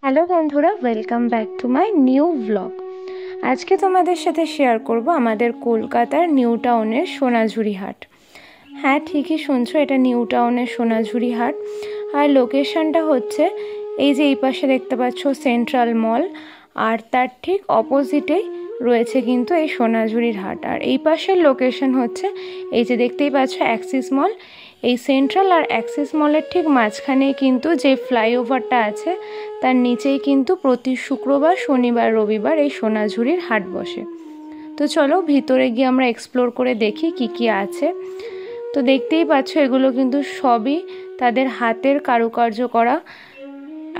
Hello বন্ধুরা, welcome back to my new blog. আজকে তোমাদের সাথে শেয়ার করব আমাদের কলকাতার নিউ টাউনের সোনাঝুরি হাট। হ্যাঁ, ঠিকই শুনছো, এটা নিউ টাউনের সোনাঝুরি হাট। আর লোকেশনটা হচ্ছে এই যে এই পাশে দেখতে পাচ্ছ সেন্ট্রাল মল, আর তার ঠিক অপোজিটেই রয়েছে কিন্তু এই সোনাঝুরির হাট। আর এই পাশের লোকেশন হচ্ছে এই যে দেখতেই পাচ্ছ অ্যাক্সিস মল। এই সেন্ট্রাল আর অ্যাক্সিস মলের ঠিক মাঝখানেই কিন্তু যে ফ্লাইওভারটা আছে তার নিচেই কিন্তু প্রতি শুক্রবার, শনিবার, রবিবার এই সোনাঝুরির হাট বসে। তো চলো ভিতরে গিয়ে আমরা এক্সপ্লোর করে দেখি কি কি আছে। তো দেখতেই পাচ্ছ এগুলো কিন্তু সবই তাদের হাতের কারুকার্য করা,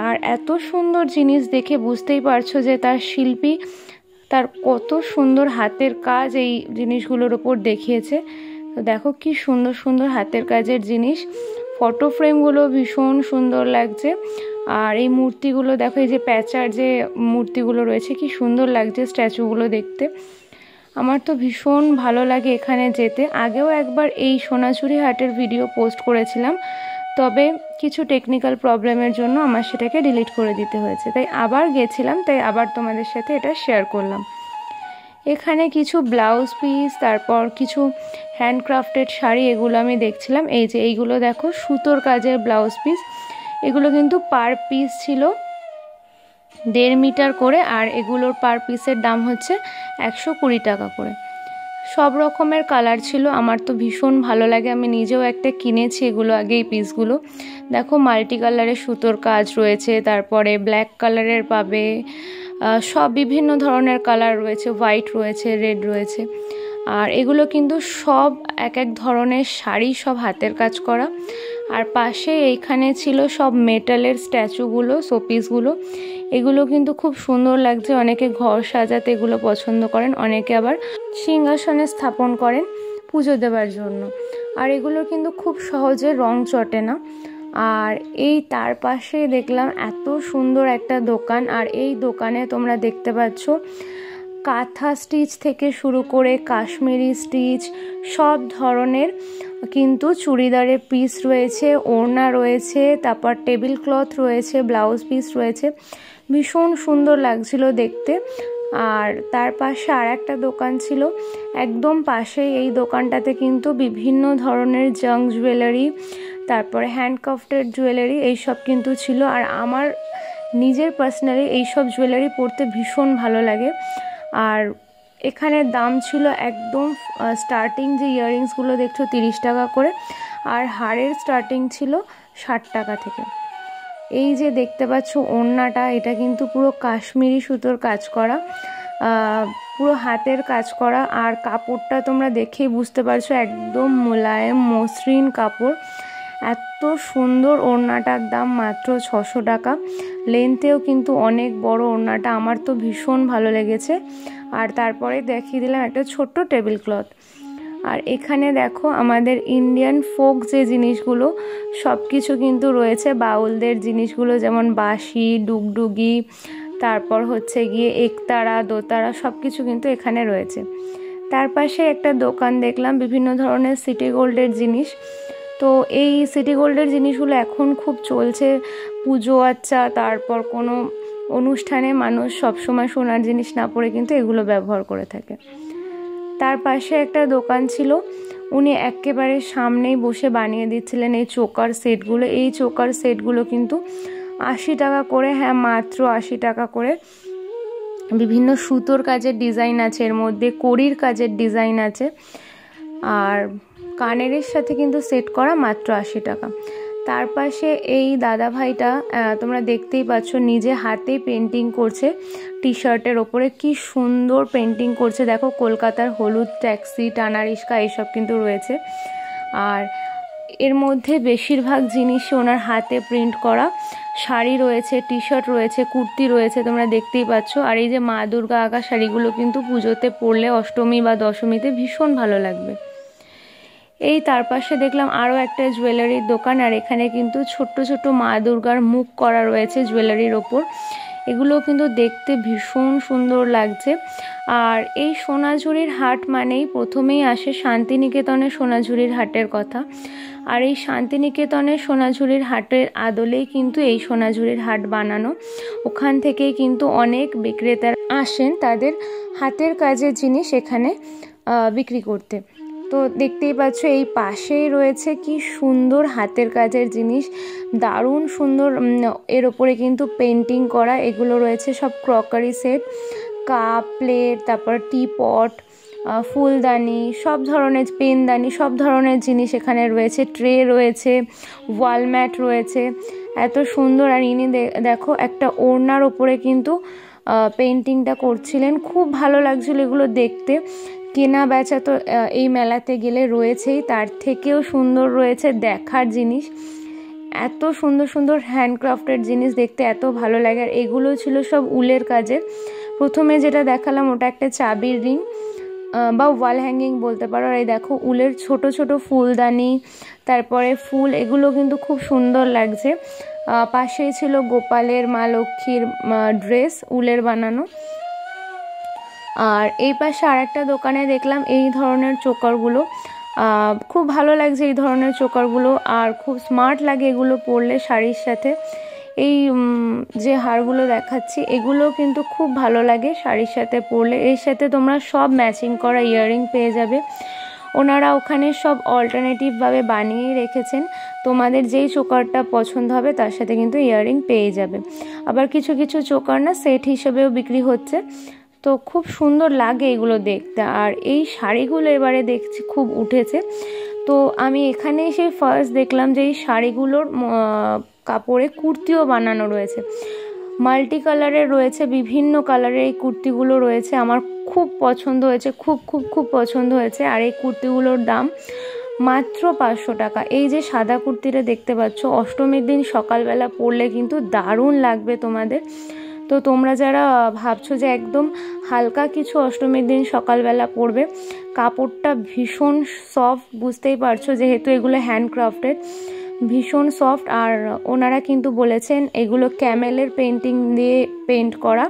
আর এত সুন্দর জিনিস দেখে বুঝতেই পারছো যে তার শিল্পী তার কত সুন্দর হাতের কাজ এই জিনিসগুলোর ওপর দেখিয়েছে। তো দেখো কি সুন্দর সুন্দর হাতের কাজের জিনিস, ফটো ফ্রেমগুলো ভীষণ সুন্দর লাগছে। আর এই মূর্তিগুলো দেখো, এই যে প্যাঁচার যে মূর্তিগুলো রয়েছে কি সুন্দর লাগছে স্ট্যাচুগুলো দেখতে। আমার তো ভীষণ ভালো লাগে এখানে যেতে। আগেও একবার এই সোনাঝুরি হাটের ভিডিও পোস্ট করেছিলাম, তবে কিছু টেকনিক্যাল প্রবলেমের জন্য আমার সেটাকে ডিলিট করে দিতে হয়েছে, তাই আবার গেছিলাম, তাই আবার তোমাদের সাথে এটা শেয়ার করলাম। এখানে কিছু ব্লাউজ পিস, তারপর কিছু হ্যান্ডক্রাফটেড শাড়ি, এগুলো আমি দেখছিলাম। এই যে এইগুলো দেখো সুতোর কাজের ব্লাউজ পিস, এগুলো কিন্তু পার পিস ছিল 1.5 মিটার করে, আর এগুলোর পার পিসের দাম হচ্ছে 120 টাকা করে। সব রকমের কালার ছিল, আমার তো ভীষণ ভালো লাগে, আমি নিজেও একটা কিনেছি এগুলো আগে। এই পিসগুলো দেখো মাল্টি কালারের সুতোর কাজ রয়েছে, তারপরে ব্ল্যাক কালারের পাবে, সব বিভিন্ন ধরনের কালার রয়েছে, হোয়াইট রয়েছে, রেড রয়েছে। আর এগুলো কিন্তু সব এক এক ধরনের শাড়ি, সব হাতের কাজ করা। আর পাশে এইখানে ছিল সব মেটালের স্ট্যাচুগুলো, শোপিসগুলো। এগুলো কিন্তু খুব সুন্দর লাগছে, অনেকে ঘর সাজাতে এগুলো পছন্দ করেন, অনেকে আবার সিংহাসনে স্থাপন করেন পুজো দেওয়ার জন্য। আর এগুলো কিন্তু খুব সহজে রং চটে না। আর এই তার পাশে দেখলাম এত সুন্দর একটা দোকান, আর এই দোকানে তোমরা দেখতে পাচ্ছ কাঁথা স্টিচ থেকে শুরু করে কাশ্মীরি স্টিচ, সব ধরনের কিন্তু চুড়িদারের পিস রয়েছে, ওড়না রয়েছে, তারপর টেবিল ক্লথ রয়েছে, ব্লাউজ পিস রয়েছে। ভীষণ সুন্দর লাগছিল দেখতে। আর তার পাশে আর একটা দোকান ছিল একদম পাশে। এই দোকানটাতে কিন্তু বিভিন্ন ধরনের জাঙ্ক জুয়েলারি, তারপরে হ্যান্ডক্রাফটেড জুয়েলারি এইসব কিন্তু ছিল। আর আমার নিজের পার্সোনালি এইসব জুয়েলারি পরতে ভীষণ ভালো লাগে। আর এখানে দাম ছিল একদম স্টার্টিং যে ইয়াররিংসগুলো দেখছো 30 টাকা করে, আর হারের স্টার্টিং ছিল 60 টাকা থেকে। এই যে দেখতে পাচ্ছ ওড়নাটা, এটা কিন্তু পুরো কাশ্মীরি সুতোর কাজ করা, পুরো হাতের কাজ করা। আর কাপড়টা তোমরা দেখেই বুঝতে পারছো একদম মোলায়েম মসৃণ কাপড়। এত সুন্দর ওড়নাটার দাম মাত্র 600 টাকা। লেন্থেও কিন্তু অনেক বড় ওড়নাটা, আমার তো ভীষণ ভালো লেগেছে। আর তারপরে দেখিয়ে দিলাম একটা ছোট্ট টেবিল ক্লথ। আর এখানে দেখো আমাদের ইন্ডিয়ান ফোক যে জিনিসগুলো সব কিছু কিন্তু রয়েছে, বাউলদের জিনিসগুলো যেমন বাঁশি, ডুগডুগি, তারপর হচ্ছে গিয়ে একতারা, দোতারা, সব কিছু কিন্তু এখানে রয়েছে। তার পাশে একটা দোকান দেখলাম বিভিন্ন ধরনের সিটি গোল্ডের জিনিস। তো এই সিটি গোল্ডের জিনিসগুলো এখন খুব চলছে পুজো আচ্ছা, তারপর কোনো অনুষ্ঠানে মানুষ সবসময় সোনার জিনিস না পরে কিন্তু এগুলো ব্যবহার করে থাকে। তার পাশে একটা দোকান ছিল, উনি একেবারে সামনেই বসে বানিয়ে দিচ্ছিলেন এই চোকার সেটগুলো। এই চোকার সেটগুলো কিন্তু 80 টাকা করে, হ্যাঁ মাত্র 80 টাকা করে। বিভিন্ন সুতোর কাজের ডিজাইন আছে, এর মধ্যে কড়ির কাজের ডিজাইন আছে। আর কানের সাথে কিন্তু সেট করা মাত্র 80 টাকা। তার পাশে এই দাদা ভাইটা তোমরা দেখতেই পাচ্ছ নিজে হাতে পেন্টিং করছে টি শার্টের ওপরে, কি সুন্দর পেন্টিং করছে দেখো। কলকাতার হলুদ ট্যাক্সি, টানা রিস্কা এইসব কিন্তু রয়েছে। আর এর মধ্যে বেশিরভাগ জিনিসই ওনার হাতে প্রিন্ট করা। শাড়ি রয়েছে, টি শার্ট রয়েছে, কুর্তি রয়েছে, তোমরা দেখতেই পাচ্ছ। আর এই যে মা দুর্গা আঁকা শাড়িগুলো কিন্তু পুজোতে পরলে অষ্টমী বা দশমীতে ভীষণ ভালো লাগবে। এই তার পাশে দেখলাম আরও একটা জুয়েলারির দোকান, আর এখানে কিন্তু ছোট্ট ছোট্ট মা দুর্গার মুখ করা রয়েছে জুয়েলারির ওপর। এগুলো কিন্তু দেখতে ভীষণ সুন্দর লাগছে। আর এই সোনাঝুরির হাট মানেই প্রথমেই আসে শান্তিনিকেতনের সোনাঝুরির হাটের কথা। আর এই শান্তিনিকেতনের সোনাঝুরির হাটের আদলেই কিন্তু এই সোনাঝুরির হাট বানানো। ওখান থেকেই কিন্তু অনেক বিক্রেতারা আসেন তাদের হাতের কাজের জিনিস এখানে বিক্রি করতে। তো দেখতেই পাচ্ছ এই পাশেই রয়েছে কি সুন্দর হাতের কাজের জিনিস, দারুণ সুন্দর। এর ওপরে কিন্তু পেন্টিং করা, এগুলো রয়েছে সব ক্রকারি সেট, কাপ, প্লেট, তারপর টিপট, ফুলদানি, সব ধরনের পেনদানি, সব ধরনের জিনিস এখানে রয়েছে। ট্রে রয়েছে, ওয়ালম্যাট রয়েছে, এত সুন্দর। আর ইনি দেখো একটা ওড়নার ওপরে কিন্তু পেন্টিংটা করছিলেন, খুব ভালো লাগছিল এগুলো দেখতে। কেনা বেচা তো এই মেলাতে গেলে রয়েছেই, তার থেকেও সুন্দর রয়েছে দেখার জিনিস। এত সুন্দর সুন্দর হ্যান্ডক্রাফটের জিনিস দেখতে এত ভালো লাগে। আর এগুলো ছিল সব উলের কাজের। প্রথমে যেটা দেখালাম ওটা একটা চাবির রিং বা ওয়াল হ্যাঙ্গিং বলতে পারো। আর এই দেখো উলের ছোট ছোট ফুলদানি, তারপরে ফুল, এগুলো কিন্তু খুব সুন্দর লাগছে। পাশেই ছিল গোপালের, মা লক্ষ্মীর ড্রেস উলের বানানো। আর এই পাশে আরেকটা দোকানে দেখলাম এই ধরনের চোকারগুলো, খুব ভালো লাগছে এই ধরনের চোকারগুলো। আর খুব স্মার্ট লাগে এগুলো পরলে শাড়ির সাথে। এই যে হারগুলো দেখাচ্ছি এগুলো কিন্তু খুব ভালো লাগে শাড়ির সাথে পরলে। এর সাথে তোমরা সব ম্যাচিং করা ইয়াররিং পেয়ে যাবে। ওনারা ওখানে সব অল্টারনেটিভভাবে বানিয়ে রেখেছেন, তোমাদের যেই চোকারটা পছন্দ হবে তার সাথে কিন্তু ইয়াররিং পেয়ে যাবে। আবার কিছু কিছু চোকার না সেট হিসেবেও বিক্রি হচ্ছে। তো খুব সুন্দর লাগে এগুলো দেখতে। আর এই শাড়িগুলো এবারে দেখছি খুব উঠেছে। তো আমি এখানে এসে ফার্স্ট দেখলাম যে এই শাড়িগুলোর কাপড়ে কুর্তিও বানানো রয়েছে, মাল্টি কালারের রয়েছে, বিভিন্ন কালারের এই কুর্তিগুলো রয়েছে। আমার খুব পছন্দ হয়েছে, খুব খুব খুব পছন্দ হয়েছে। আর এই কুর্তিগুলোর দাম মাত্র 500 টাকা। এই যে সাদা কুর্তিটা দেখতে পাচ্ছ, অষ্টমীর দিন সকালবেলা পরলে কিন্তু দারুণ লাগবে তোমাদের। তো তোমরা যারা ভাবছো যে একদম হালকা কিছু অষ্টমীর দিন সকালবেলা পরবে, কাপড়টা ভীষণ সফট, বুঝতেই পারছো যেহেতু এগুলো হ্যান্ডক্রাফটেড, ভীষণ সফট। আর ওনারা কিন্তু বলেছেন এগুলো ক্যামেলের পেন্টিং দিয়ে পেন্ট করা,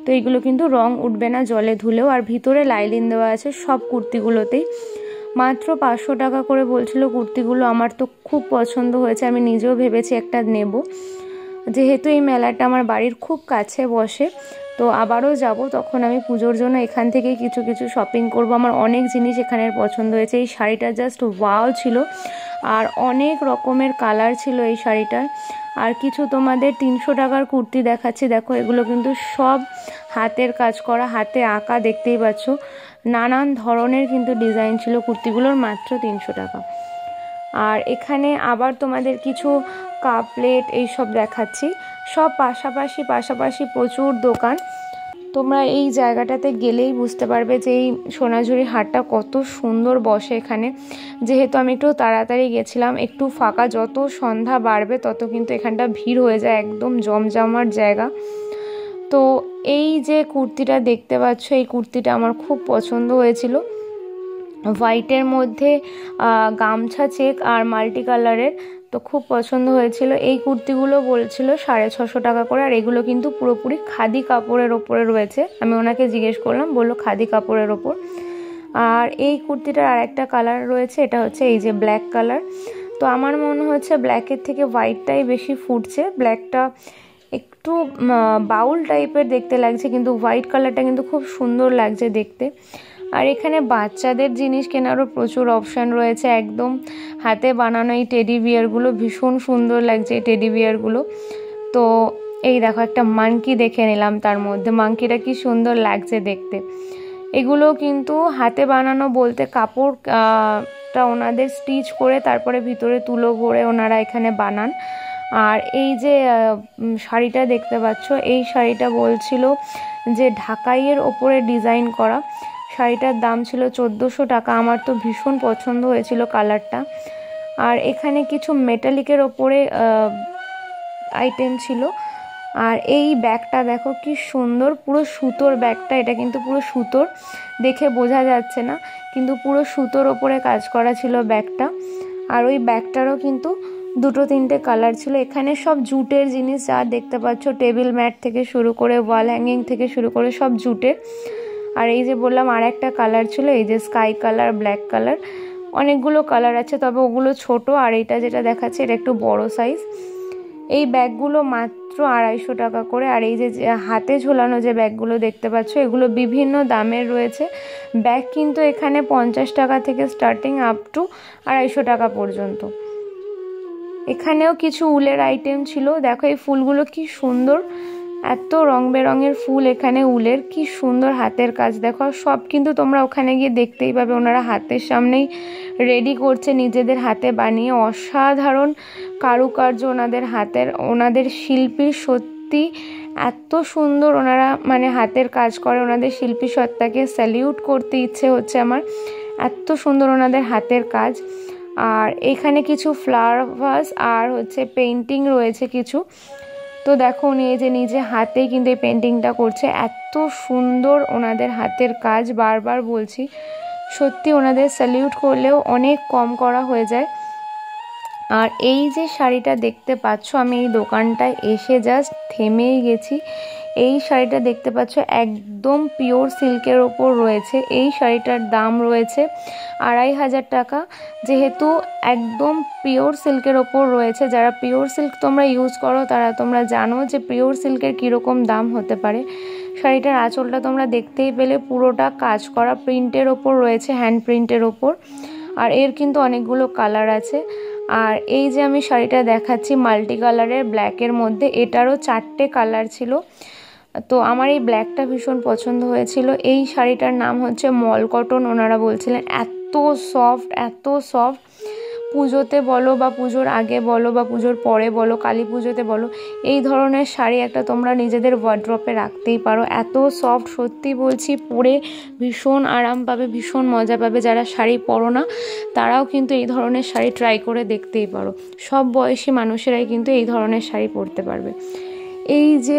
তো এগুলো কিন্তু রং উঠবে না জলে ধুলেও। আর ভিতরে লাইলিন দেওয়া আছে সব কুর্তিগুলোতেই। মাত্র 500 টাকা করে বলছিল কুর্তিগুলো। আমার তো খুব পছন্দ হয়েছে, আমি নিজেও ভেবেছি একটা নেব। যেহেতু এই মেলাটা আমার বাড়ির খুব কাছে বসে, তো আবারও যাব, তখন আমি পুজোর জন্য এখান থেকে কিছু কিছু শপিং করব। আমার অনেক জিনিস এখানের পছন্দ হয়েছে। এই শাড়িটা জাস্ট ওয়াও ছিল, আর অনেক রকমের কালার ছিল এই শাড়িটার। আর কিছু তোমাদের 300 টাকার কুর্তি দেখাচ্ছি, দেখো এগুলো কিন্তু সব হাতের কাজ করা, হাতে আঁকা, দেখতেই পাচ্ছ নানান ধরনের কিন্তু ডিজাইন ছিল কুর্তিগুলোর, মাত্র 300 টাকা। আর এখানে আবার তোমাদের কিছু কাপ, প্লেট এইসব দেখাচ্ছি, সব পাশাপাশি প্রচুর দোকান। তোমরা এই জায়গাটাতে গেলেই বুঝতে পারবে যে এই সোনাঝুরি হাটটা কত সুন্দর বসে এখানে। যেহেতু আমি একটু তাড়াতাড়ি গেছিলাম, একটু ফাঁকা, যত সন্ধ্যা বাড়বে তত কিন্তু এখানটা ভিড় হয়ে যায়, একদম জমজমাট জায়গা। তো এই যে কুর্তিটা দেখতে পাচ্ছ, এই কুর্তিটা আমার খুব পছন্দ হয়েছিল, হোয়াইটের মধ্যে গামছা চেক আর মাল্টি কালারের, তো খুব পছন্দ হয়েছিল। এই কুর্তিগুলো বলছিল 650 টাকা করে। আর এগুলো কিন্তু পুরোপুরি খাদি কাপড়ের ওপরে রয়েছে। আমি ওনাকে জিজ্ঞেস করলাম, বললো খাদি কাপড়ের ওপর। আর এই কুর্তিটার আর একটা কালার রয়েছে, এটা হচ্ছে এই যে ব্ল্যাক কালার। তো আমার মনে হচ্ছে ব্ল্যাকের থেকে হোয়াইটটাই বেশি ফুটছে, ব্ল্যাকটা একটু বাউল টাইপের দেখতে লাগছে, কিন্তু হোয়াইট কালারটা কিন্তু খুব সুন্দর লাগছে দেখতে। আর এখানে বাচ্চাদের জিনিস কেনারও প্রচুর অপশান রয়েছে, একদম হাতে বানানো এই টেডি বিয়ারগুলো ভীষণ সুন্দর লাগছে, এই টেডি বিয়ারগুলো। তো এই দেখো একটা মাঙ্কি দেখে নিলাম, তার মধ্যে মাঙ্কিটা কি সুন্দর লাগছে দেখতে। এগুলো কিন্তু হাতে বানানো বলতে কাপড়টা ওনাদের স্টিচ করে তারপরে ভিতরে তুলো ভরে ওনারা এখানে বানান। আর এই যে শাড়িটা দেখতে পাচ্ছ, এই শাড়িটা বলছিল যে ঢাকাইয়ের ওপরে ডিজাইন করা, শাড়িটার দাম ছিল 1400 টাকা। আমার তো ভীষণ পছন্দ হয়েছিল কালারটা। আর এখানে কিছু মেটালিকের ওপরে আইটেম ছিল। আর এই ব্যাগটা দেখো কি সুন্দর, পুরো সুতোর ব্যাগটা, এটা কিন্তু পুরো সুতোর, দেখে বোঝা যাচ্ছে না কিন্তু পুরো সুতোর ওপরে কাজ করা ছিল ব্যাগটা। আর ওই ব্যাগটারও কিন্তু দুটো তিনটে কালার ছিল। এখানে সব জুটের জিনিস যা দেখতে পাচ্ছ, টেবিল ম্যাট থেকে শুরু করে ওয়াল হ্যাঙ্গিং থেকে শুরু করে সব জুটের। আর এই যে বললাম আর একটা কালার ছিল, এই যে স্কাই কালার, ব্ল্যাক কালার, অনেকগুলো কালার আছে, তবে ওগুলো ছোট। আর এইটা যেটা দেখাচ্ছে এটা একটু বড় সাইজ। এই ব্যাগগুলো মাত্র 250 টাকা করে। আর এই যে হাতে ঝোলানো যে ব্যাগগুলো দেখতে পাচ্ছ, এগুলো বিভিন্ন দামের রয়েছে। ব্যাগ কিন্তু এখানে 50 টাকা থেকে স্টার্টিং আপ টু 250 টাকা পর্যন্ত। এখানেও কিছু উলের আইটেম ছিল। দেখো এই ফুলগুলো কি সুন্দর, এত রং বেরঙের ফুল এখানে উলের, কি সুন্দর হাতের কাজ। দেখো সব কিন্তু তোমরা ওখানে গিয়ে দেখতেই পাবে, ওনারা হাতের সামনেই রেডি করছে, নিজেদের হাতে বানিয়ে। অসাধারণ কারুকার্য ওনাদের হাতের, ওনাদের শিল্পী সত্যি এত সুন্দর ওনারা মানে হাতের কাজ করে। ওনাদের শিল্পী সত্তাকে স্যালিউট করতে ইচ্ছে হচ্ছে আমার, এত সুন্দর ওনাদের হাতের কাজ। আর এখানে কিছু ফ্লাওয়ার ভাস আর হচ্ছে পেন্টিং রয়েছে কিছু। তো দেখো উনি এই যে নিজে হাতেই কিন্তু এই পেন্টিংটা করছে, এত সুন্দর ওনাদের হাতের কাজ। বারবার বলছি, সত্যি ওনাদের স্যালিউট করলেও অনেক কম করা হয়ে যায়। আর এই যে শাড়িটা দেখতে পাচ্ছ, আমি এই দোকানটায় এসে জাস্ট থেমেই গেছি। এই শাড়িটা দেখতে পাচ্ছ একদম পিওর সিল্কের ওপর রয়েছে। এই শাড়িটার দাম রয়েছে 2500 টাকা। যেহেতু একদম পিওর সিল্কের ওপর রয়েছে, যারা পিওর সিল্ক তোমরা ইউজ করো তারা তোমরা জানো যে পিওর সিল্কের কীরকম দাম হতে পারে। শাড়িটার আঁচলটা তোমরা দেখতেই পেলে, পুরোটা কাজ করা প্রিন্টের ওপর রয়েছে, হ্যান্ড প্রিন্টের ওপর। আর এর কিন্তু অনেকগুলো কালার আছে। আর এই যে আমি শাড়িটা দেখাচ্ছি মাল্টি কালারের ব্ল্যাকের মধ্যে, এটারও 4টে কালার ছিল। তো আমার এই ব্ল্যাকটা ভীষণ পছন্দ হয়েছিল। এই শাড়িটার নাম হচ্ছে মল কটন। ওনারা বলছিলেন এত সফট, এত সফট। পুজোতে বলো বা পুজোর আগে বলো বা পুজোর পরে বলো, কালী পুজোতে বলো, এই ধরনের শাড়ি একটা তোমরা নিজেদের ওয়ার্ড্রপে রাখতেই পারো। এত সফট, সত্যি বলছি, পরে ভীষণ আরাম পাবে, ভীষণ মজা পাবে। যারা শাড়ি পরো না তারাও কিন্তু এই ধরনের শাড়ি ট্রাই করে দেখতেই পারো। সব বয়সী মানুষেরাই কিন্তু এই ধরনের শাড়ি পরতে পারবে। এই যে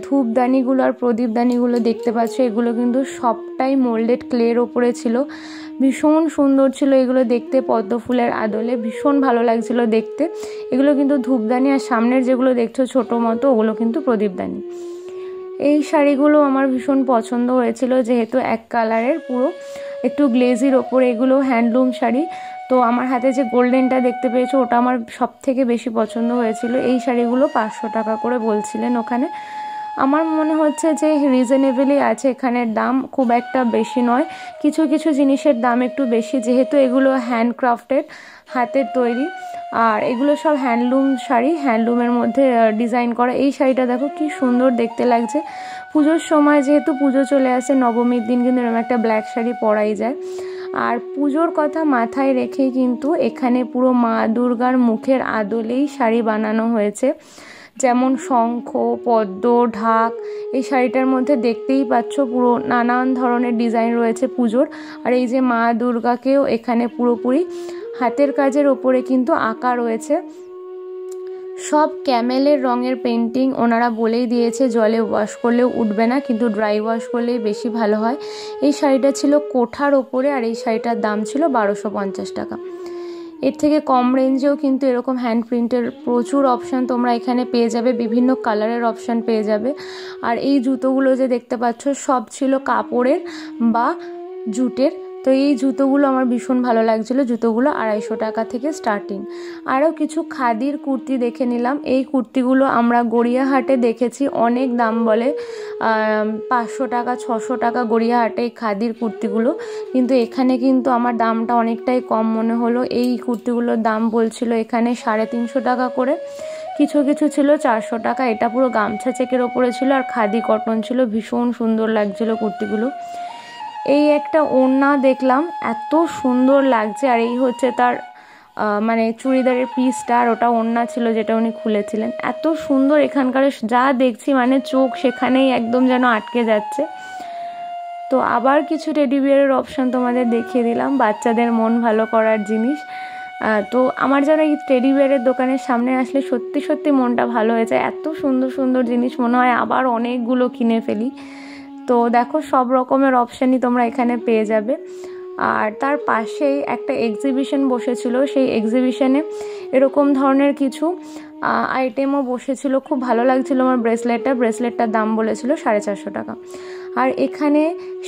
ধূপদানিগুলো আর প্রদীপদানিগুলো দেখতে পাচ্ছ, এগুলো কিন্তু সবটাই মোল্ডেড ক্লের ওপরে ছিল। ভীষণ সুন্দর ছিল এগুলো দেখতে, পদ্ম ফুলের আদলে ভীষণ ভালো লাগছিল দেখতে। এগুলো কিন্তু ধূপদানি, আর সামনের যেগুলো দেখছো ছোটো মতো, ওগুলো কিন্তু প্রদীপদানি। এই শাড়িগুলো আমার ভীষণ পছন্দ হয়েছিল, যেহেতু এক কালারের পুরো একটু গ্লেজির ওপরে, এগুলো হ্যান্ডলুম শাড়ি। তো আমার হাতে যে গোল্ডেনটা দেখতে পেয়েছো, ওটা আমার সব থেকে বেশি পছন্দ হয়েছিল। এই শাড়িগুলো 500 টাকা করে বলছিলেন ওখানে। আমার মনে হচ্ছে যে রিজনেবলই আছে, এখানের দাম খুব একটা বেশি নয়। কিছু কিছু জিনিসের দাম একটু বেশি, যেহেতু এগুলো হ্যান্ডক্রাফটেড, হাতের তৈরি। আর এগুলো সব হ্যান্ডলুম শাড়ি, হ্যান্ডলুমের মধ্যে ডিজাইন করা। এই শাড়িটা দেখো কি সুন্দর দেখতে লাগছে। পুজোর সময় যেহেতু পুজো চলে আসে, নবমীর দিন কিন্তু এরকম একটা ব্ল্যাক শাড়ি পরাই যায়। আর পুজোর কথা মাথায় রেখেই কিন্তু এখানে পুরো মা দুর্গার মুখের আদলেই শাড়ি বানানো হয়েছে। যেমন শঙ্খ, পদ্ম, ঢাক। এই শাড়িটার মধ্যে দেখতেই পাচ্ছ পুরো নানান ধরনের ডিজাইন রয়েছে পুজোর। আর এই যে মা দুর্গাকেও এখানে পুরোপুরি হাতের কাজের ওপরে কিন্তু আঁকা রয়েছে। সব ক্যামেলের রঙের পেন্টিং। ওনারা বলেই দিয়েছে জলে ওয়াশ করলেও উঠবে না, কিন্তু ড্রাই ওয়াশ করলেই বেশি ভালো হয়। এই শাড়িটা ছিল কোঠার ওপরে, আর এই শাড়িটার দাম ছিল 1250 টাকা। এর থেকে কম রেঞ্জেও কিন্তু এরকম হ্যান্ড প্রিন্টের প্রচুর অপশান তোমরা এখানে পেয়ে যাবে, বিভিন্ন কালারের অপশান পেয়ে যাবে। আর এই জুতোগুলো যে দেখতে পাচ্ছ, সব ছিল কাপড়ের বা জুটের। তো এই জুতোগুলো আমার ভীষণ ভালো লাগছিলো। জুতোগুলো 250 টাকা থেকে স্টার্টিং। আরও কিছু খাদির কুর্তি দেখে নিলাম। এই কুর্তিগুলো আমরা গড়িয়াহাটে দেখেছি, অনেক দাম বলে, 500 টাকা 600 টাকা গড়িয়াহাটে এই খাদির কুর্তিগুলো। কিন্তু এখানে কিন্তু আমার দামটা অনেকটাই কম মনে হলো। এই কুর্তিগুলোর দাম বলছিল এখানে 350 টাকা করে। কিছু কিছু ছিল 400 টাকা। এটা পুরো গামছা চেকের ওপরে ছিল, আর খাদি কটন ছিল। ভীষণ সুন্দর লাগছিল কুর্তিগুলো। এই একটা ওড়না দেখলাম, এত সুন্দর লাগছে। আর এই হচ্ছে তার মানে চুড়িদারের পিসটা, আর ওটা ওড়না ছিল যেটা উনি খুলেছিলেন। এত সুন্দর এখানকার যা দেখছি, মানে চোখ সেখানেই একদম যেন আটকে যাচ্ছে। তো আবার কিছু টেডি বিয়ারের অপশান তোমাদের দেখিয়ে দিলাম, বাচ্চাদের মন ভালো করার জিনিস। তো আমার যেন এই টেডি বিয়ারের দোকানের সামনে আসলে সত্যি সত্যি মনটা ভালো হয়ে যায়। এত সুন্দর সুন্দর জিনিস, মনে হয় আবার অনেকগুলো কিনে ফেলি। তো দেখো সব রকমের অপশানই তোমরা এখানে পেয়ে যাবে। আর তার পাশেই একটা এক্সিবিশন বসেছিল, সেই এক্সিবিশনে এরকম ধরনের কিছু আইটেমও বসেছিল। খুব ভালো লাগছিল আমার ব্রেসলেটটার দাম বলেছিল 450 টাকা। আর এখানে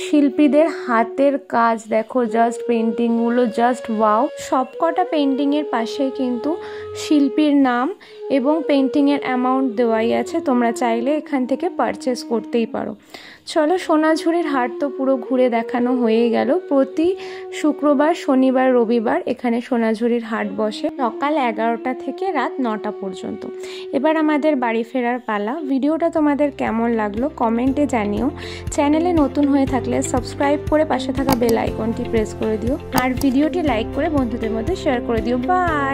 শিল্পীদের হাতের কাজ দেখো, জাস্ট পেন্টিংগুলো জাস্ট ওয়াও। সবকটা পেন্টিংয়ের পাশে কিন্তু শিল্পীর নাম এবং পেন্টিংয়ের অ্যামাউন্ট দেওয়াই আছে, তোমরা চাইলে এখান থেকে পারচেস করতেই পারো। চলো, সোনাঝুরির হাট তো পুরো ঘুরে দেখানো হয়ে গেল। প্রতি শুক্রবার, শনিবার, রবিবার এখানে সোনাঝুরির হাট বসে সকাল 11টা থেকে রাত 9টা পর্যন্ত। এবার আমাদের বাড়ি ফেরার পালা। ভিডিওটা তোমাদের কেমন লাগলো কমেন্টে জানিও। চ্যানেলে নতুন হয়ে থাকলে সাবস্ক্রাইব করে পাশে থাকা বেল আইকনটি প্রেস করে দিও, আর ভিডিওটি লাইক করে বন্ধুদের মধ্যে শেয়ার করে দিও। বাই।